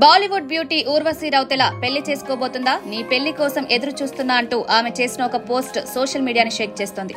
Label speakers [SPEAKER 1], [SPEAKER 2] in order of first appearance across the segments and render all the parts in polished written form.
[SPEAKER 1] Bollywood beauty Urvashi Rautela పెళ్లి చేసుకోబోతుందా? నీ పెళ్లి కోసం ఎదురు చూస్తున్నా అంటూ ఆమె చేసిన ఒక పోస్ట్ సోషల్ మీడియాని షేక్ చేస్తోంది.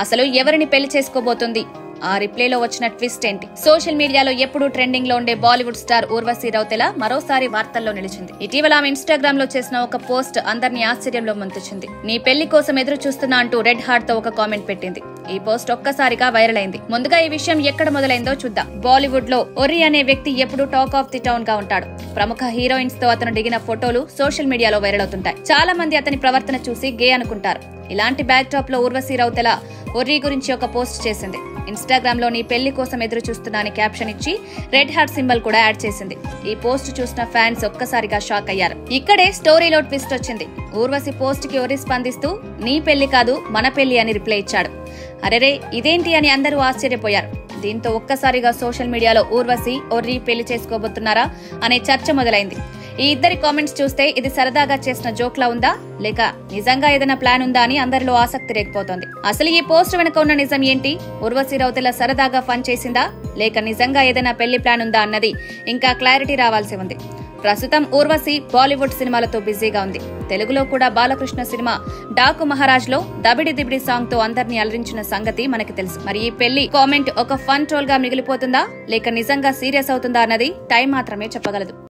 [SPEAKER 1] అసలు ఎవరిని పెళ్లి చేసుకోబోతుంది? ఆ రిప్లైలో వచ్చిన ట్విస్ట్ ఏంటి? సోషల్ మీడియాలో ఎప్పుడూ ట్రెండింగ్ లో ఉండే బాలీవుడ్ స్టార్ ఊర్వశి రౌతెల మరోసారి వార్తల్లో నిలిచింది. ఇటీవల ఆమె ఇన్స్టాగ్రామ్ లో చేసిన ఒక పోస్ట్ అందరినీ ఆశ్చర్యంలో ముంచెత్తింది. నీ పెళ్లి కోసం ఎదురు చూస్తున్నా అంటూ రెడ్ హార్ట్ తో ఒక కామెంట్ పెట్టింది. ఈ పోస్ట్ ఒక్కసారిగా వైరల్ అయింది. ముందుగా ఈ విషయం ఎక్కడ మొదలైందో చూద్దాం. బాలీవుడ్ లో ఒర్రి అనే వ్యక్తి ఎప్పుడూ టాక్ ఆఫ్ ది టౌన్ గా ఉంటాడు. ప్రముఖ హీరోయిన్స్ తో అతను దిగిన ఫోటోలు సోషల్ మీడియాలో వైరల్ అవుతుంటాయి. చాలా మంది అతని ప్రవర్తన చూసి గే అనుకుంటారు. ఇలాంటి బ్యాక్ డ్రాప్ లో ఊర్వశి రౌతెల ఒర్రి గురించి ఒక పోస్ట్ చేసింది. ఇన్స్టాగ్రామ్ లో నీ పెళ్లి కోసం ఎదురు చూస్తున్నా అని క్యాప్షన్ ఇచ్చి రెడ్ హార్ట్ సింబల్ కూడా యాడ్ చేసింది. ఈ పోస్ట్ చూసిన ఫ్యాన్స్ ఒక్కసారిగా షాక్ అయ్యారు. ఇక్కడే స్టోరీలో ట్విస్ట్ వచ్చింది. ఊర్వశి పోస్ట్ కి ఒర్రి స్పందిస్తూ నీ పెళ్లి కాదు మన పెళ్లి అని రిప్లై ఇచ్చాడు. అరెరే ఇదేంటి అని అందరూ ఆశ్చర్యపోయారు. దీంతో ఒక్కసారిగా సోషల్ మీడియాలో ఊర్వశి ఒర్రి పెళ్లి చేసుకోబోతున్నారా అనే చర్చ మొదలైంది. ఈ ఇద్దరి కామెంట్స్ చూస్తే ఇది సరదాగా చేసిన జోక్ లా ఉందా లేక నిజంగా ఏదైనా ప్లాన్ ఉందా అని అందరిలో ఆసక్తి రేగిపోతోంది. అసలు ఈ పోస్ట్ వెనుక ఉన్న నిజం ఏంటి? ఊర్వశి రౌతెల సరదాగా ఫన్ చేసిందా లేక నిజంగా ఏదైనా పెళ్లి ప్లాన్ ఉందా అన్నది ఇంకా క్లారిటీ రావాల్సి ఉంది. ప్రస్తుతం ఊర్వశి బాలీవుడ్ సినిమాలతో బిజీగా ఉంది. తెలుగులో కూడా బాలకృష్ణ సినిమా డాకు మహారాజ్ లో దబిడి దిబిడి సాంగ్ తో అందరినీ అలరించిన సంగతి మనకి తెలుసు. మరి ఈ పెళ్లి కామెంట్ ఒక ఫన్ ట్రోల్ గా మిగిలిపోతుందా లేక నిజంగా సీరియస్ అవుతుందా అన్నది టైం మాత్రమే చెప్పగలదు.